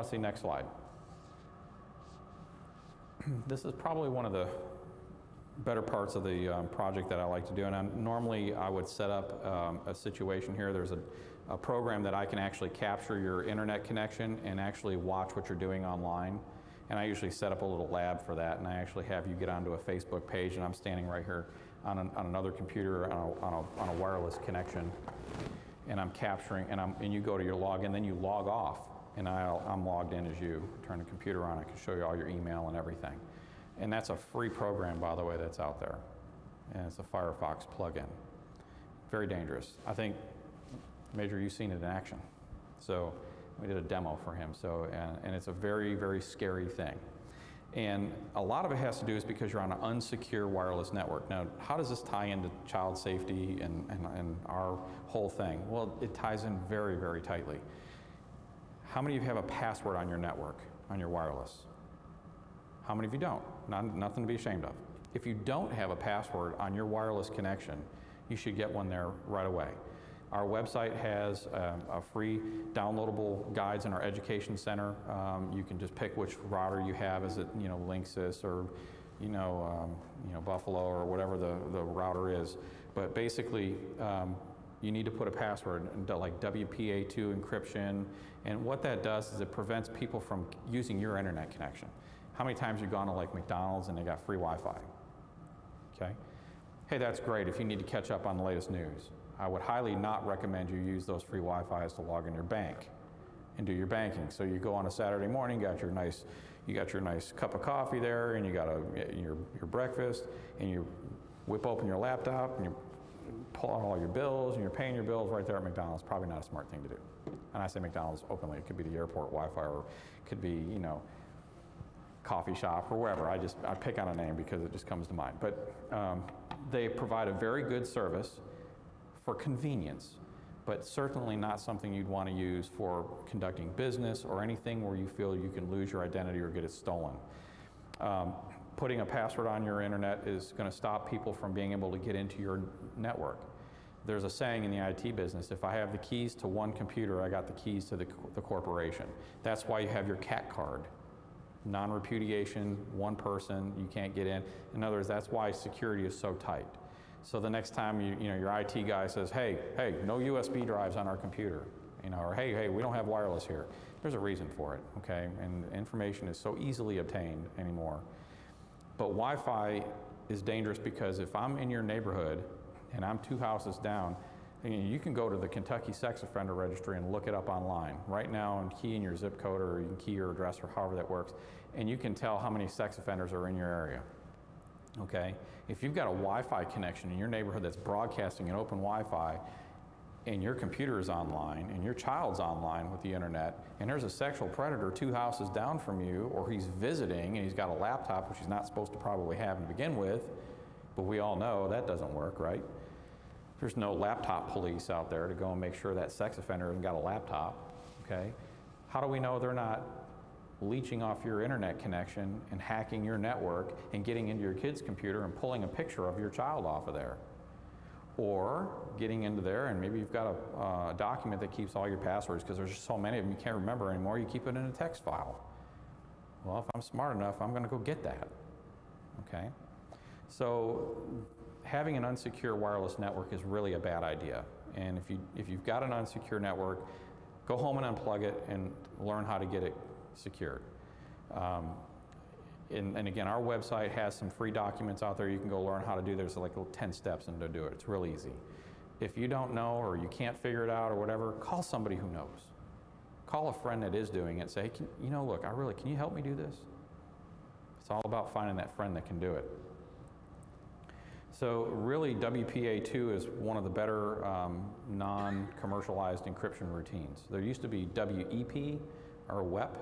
See, next slide. This is probably one of the better parts of the project that I like to do. And normally I would set up a situation here. There's a program that I can actually capture your internet connection and actually watch what you're doing online. And I usually set up a little lab for that, and I actually have you get onto a Facebook page, and I'm standing right here on another computer on a wireless connection, and I'm capturing, and you go to your login, then you log off, and I'm logged in as you. Turn the computer on, I can show you all your email and everything. And that's a free program, by the way, that's out there. And it's a Firefox plugin. Very dangerous. I think, Major, you've seen it in action. So we did a demo for him. So, and it's a very, very scary thing. And a lot of it has to do is because you're on an unsecure wireless network. Now, how does this tie into child safety and our whole thing? Well, it ties in very, very tightly. How many of you have a password on your network, on your wireless? How many of you don't? Nothing to be ashamed of. If you don't have a password on your wireless connection, you should get one there right away. Our website has a free downloadable guides in our education center. You can just pick which router you have. Is it Linksys or Buffalo or whatever the router is. But basically, you need to put a password like WPA2 encryption. And what that does is it prevents people from using your internet connection. How many times have you gone to like McDonald's and they got free Wi-Fi? Okay. Hey, that's great if you need to catch up on the latest news. I would highly not recommend you use those free Wi-Fi's to log in your bank and do your banking. So you go on a Saturday morning, you got your nice cup of coffee there, and you got your breakfast, and you whip open your laptop and you pull out all your bills, and you're paying your bills right there at McDonald's. Probably not a smart thing to do. And I say McDonald's openly. It could be the airport Wi-Fi, or it could be coffee shop or wherever. I pick on a name because it just comes to mind. But they provide a very good service for convenience, but certainly not something you'd want to use for conducting business or anything where you feel you can lose your identity or get it stolen. Putting a password on your internet is going to stop people from being able to get into your network. There's a saying in the IT business, if I have the keys to one computer, I got the keys to the corporation. That's why you have your CAT card. Non-repudiation, one person, you can't get in. In other words, that's why security is so tight. So the next time your IT guy says, hey, no USB drives on our computer, or hey, we don't have wireless here. There's a reason for it, okay? And information is so easily obtained anymore. But Wi-Fi is dangerous because if I'm in your neighborhood and I'm 2 houses down, you can go to the Kentucky Sex Offender Registry and look it up online right now and key in your zip code, or you can key your address, or however that works, and you can tell how many sex offenders are in your area. Okay? If you've got a Wi-Fi connection in your neighborhood that's broadcasting an open Wi-Fi, and your computer is online, and your child's online with the internet, and there's a sexual predator 2 houses down from you, or he's visiting and he's got a laptop, which he's not supposed to probably have to begin with, but we all know that doesn't work, right? There's no laptop police out there to go and make sure that sex offender hasn't got a laptop, okay? How do we know they're not leeching off your internet connection and hacking your network and getting into your kid's computer and pulling a picture of your child off of there? Or getting into there, and maybe you've got a document that keeps all your passwords, because there's just so many of them you can't remember anymore, you keep it in a text file. Well, if I'm smart enough, I'm gonna go get that, okay? So having an unsecure wireless network is really a bad idea. And if you've got an unsecure network, go home and unplug it and learn how to get it secured. And again, our website has some free documents out there you can go learn how to do. There's like 10 steps in to do it. It's real easy. If you don't know, or you can't figure it out or whatever, call somebody who knows. Call a friend that is doing it. Say, hey, look, can you help me do this? It's all about finding that friend that can do it. So really, WPA2 is one of the better non-commercialized encryption routines. There used to be WEP or WEP,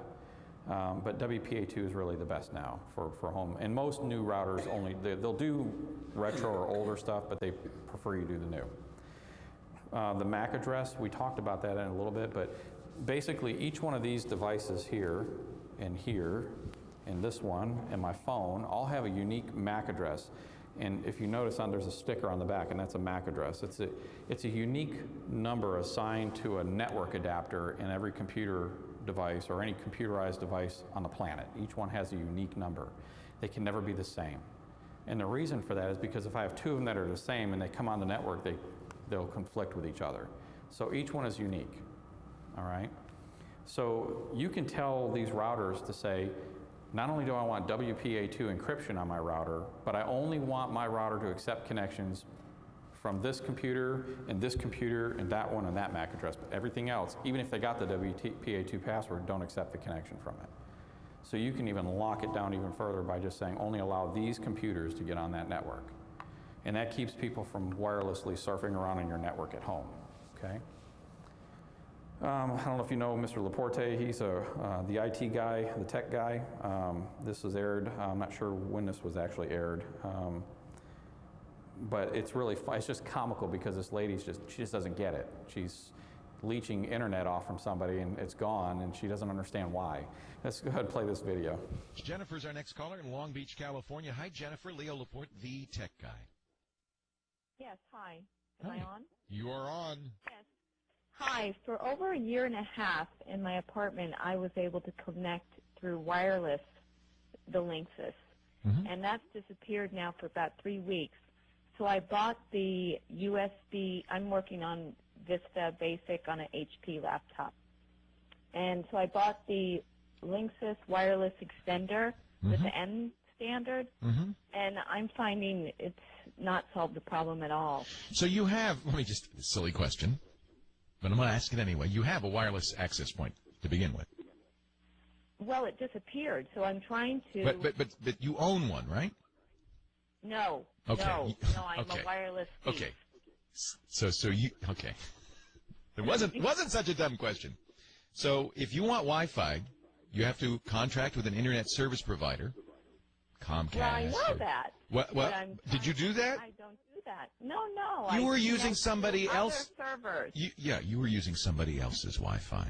but WPA2 is really the best now for home. And most new routers they'll do retro or older stuff, but they prefer you do the new. The MAC address, we talked about that in a little bit, but basically each one of these devices here, and this one, and my phone, all have a unique MAC address. And if you notice, there's a sticker on the back, and that's a MAC address. It's a unique number assigned to a network adapter in every computer device or any computerized device on the planet. Each one has a unique number. They can never be the same. And the reason for that is because if I have two of them that are the same and they come on the network, they'll conflict with each other. So each one is unique, all right? So you can tell these routers to say, not only do I want WPA2 encryption on my router, but I only want my router to accept connections from this computer and that one and that MAC address. But everything else, even if they got the WPA2 password, don't accept the connection from it. So you can even lock it down even further by just saying only allow these computers to get on that network. And that keeps people from wirelessly surfing around on your network at home, okay? I don't know if you know Mr. Laporte. He's the IT guy, the tech guy. This was aired. I'm not sure when this was actually aired. But it's really fun. It's just comical because this lady she just doesn't get it. She's leeching internet off from somebody and it's gone and she doesn't understand why. Let's go ahead and play this video. Jennifer's our next caller in Long Beach, California. Hi, Jennifer. Leo Laporte, the tech guy. Yes, hi. Am I on? You are on. Yes. Hi. For over a year and a half in my apartment, I was able to connect through wireless the Linksys. And that's disappeared now for about 3 weeks. So I bought the USB. I'm working on Vista Basic on an HP laptop. And so I bought the Linksys wireless extender with the N standard, and I'm finding it's not solved the problem at all. So you have, let me just, silly question, but I'm going to ask it anyway. You have a wireless access point to begin with. Well, it disappeared, so I'm trying to... But you own one, right? No. Okay. No, I'm a wireless thief. Okay. So you, okay. It wasn't such a dumb question. So if you want Wi-Fi, you have to contract with an internet service provider, Comcast. Well, I know that. What? Did you do that? I don't do that. No. You were using somebody else. Servers. You were using somebody else's Wi-Fi.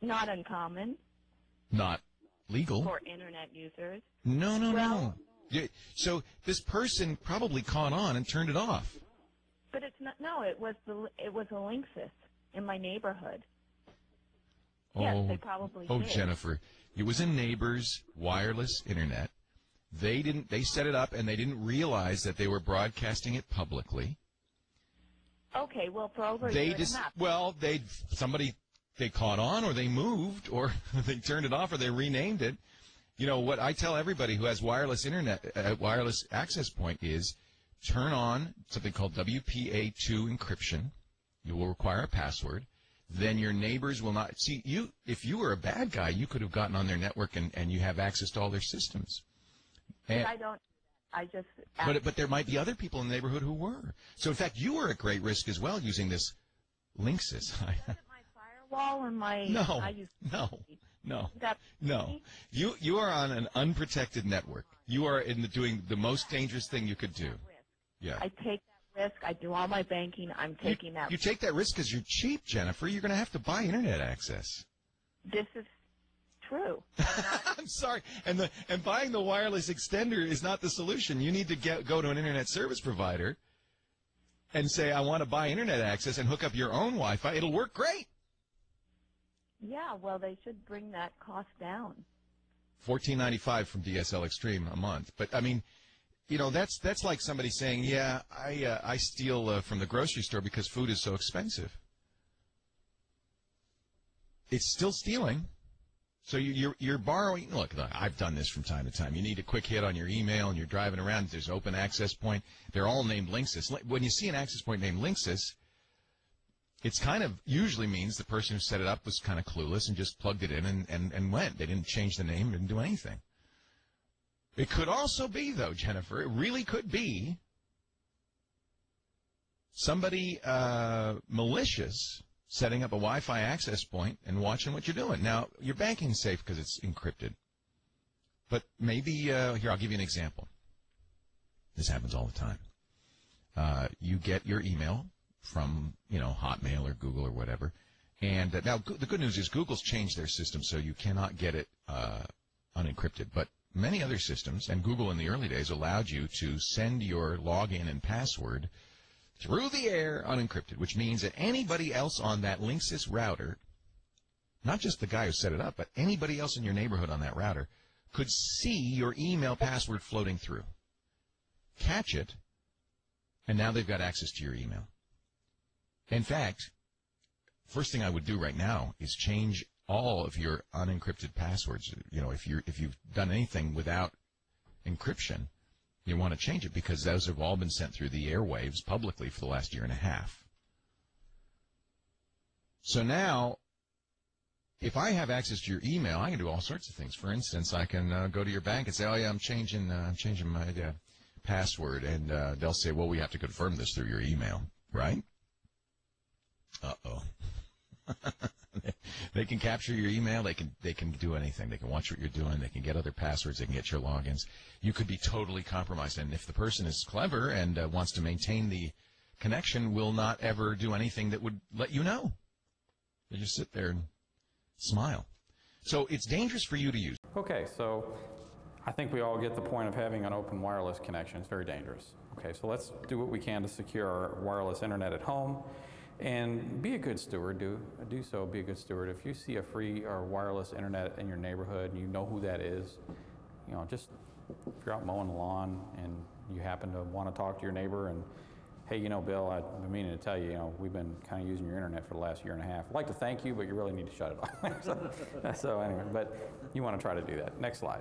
Not uncommon. Not legal. For internet users. No. So this person probably caught on and turned it off. But it's not. No, it was a Linksys in my neighborhood. Yes, they probably did. Jennifer, it was a neighbor's wireless internet. They set it up and they didn't realize that they were broadcasting it publicly. Okay, well, for over a year and a half. They caught on, or they moved, or they turned it off, or they renamed it. You know what I tell everybody who has wireless internet, wireless access point is turn on something called WPA2 encryption. You will require a password. Then your neighbors will not see you. If you were a bad guy, you could have gotten on their network and you have access to all their systems. But I don't. I just. But there might be other people in the neighborhood who were. So in fact, you were at great risk as well using this Linksys. Firewall and my No. You are on an unprotected network. You are doing the most dangerous thing you could do. Yeah. I take that risk. I do all my banking. I'm taking that risk. You take that risk because you're cheap, Jennifer. You're going to have to buy internet access. This is true. I'm sorry. And buying the wireless extender is not the solution. You need to go to an internet service provider and say, I want to buy internet access and hook up your own Wi-Fi. It'll work great. Yeah, well, they should bring that cost down. $14.95 from DSL Extreme a month. But, I mean, you know, that's like somebody saying, yeah, I steal from the grocery store because food is so expensive. It's still stealing. So you're borrowing. Look, I've done this from time to time. You need a quick hit on your email, and you're driving around. There's open access point. They're all named Linksys. When you see an access point named Linksys, it's kind of usually means the person who set it up was kind of clueless and just plugged it in and went. They didn't change the name, didn't do anything. It could also be, though, Jennifer, it really could be somebody malicious setting up a Wi-Fi access point and watching what you're doing. Now, your banking's safe because it's encrypted. But maybe, here, I'll give you an example. This happens all the time. You get your email from, Hotmail or Google or whatever. And now the good news is Google's changed their system so you cannot get it unencrypted. But many other systems, and Google in the early days allowed you to send your login and password through the air unencrypted, which means that anybody else on that Linksys router, not just the guy who set it up, but anybody else in your neighborhood on that router, could see your email password floating through, catch it, and now they've got access to your email. In fact, first thing I would do right now is change all of your unencrypted passwords. You know, if you've done anything without encryption, you want to change it because those have all been sent through the airwaves publicly for the last year and a half. So now, if I have access to your email, I can do all sorts of things. For instance, I can go to your bank and say, "Oh yeah, I'm changing my password," and they'll say, "Well, we have to confirm this through your email," right? Uh-oh. They can capture your email. They can do anything. They can watch what you're doing. They can get other passwords. They can get your logins. You could be totally compromised. And if the person is clever and wants to maintain the connection, will not ever do anything that would let you know. They just sit there and smile. So it's dangerous for you to use. Okay, so I think we all get the point of having an open wireless connection. It's very dangerous. Okay, so let's do what we can to secure our wireless internet at home. And be a good steward. Do so. Be a good steward. If you see a free or wireless internet in your neighborhood and you know who that is, you know, just if you're out mowing the lawn and you happen to want to talk to your neighbor and, hey, you know, Bill, I've been meaning to tell you, you know, we've been kind of using your internet for the last year and a half. I'd like to thank you, but you really need to shut it off. So anyway, but you want to try to do that. Next slide.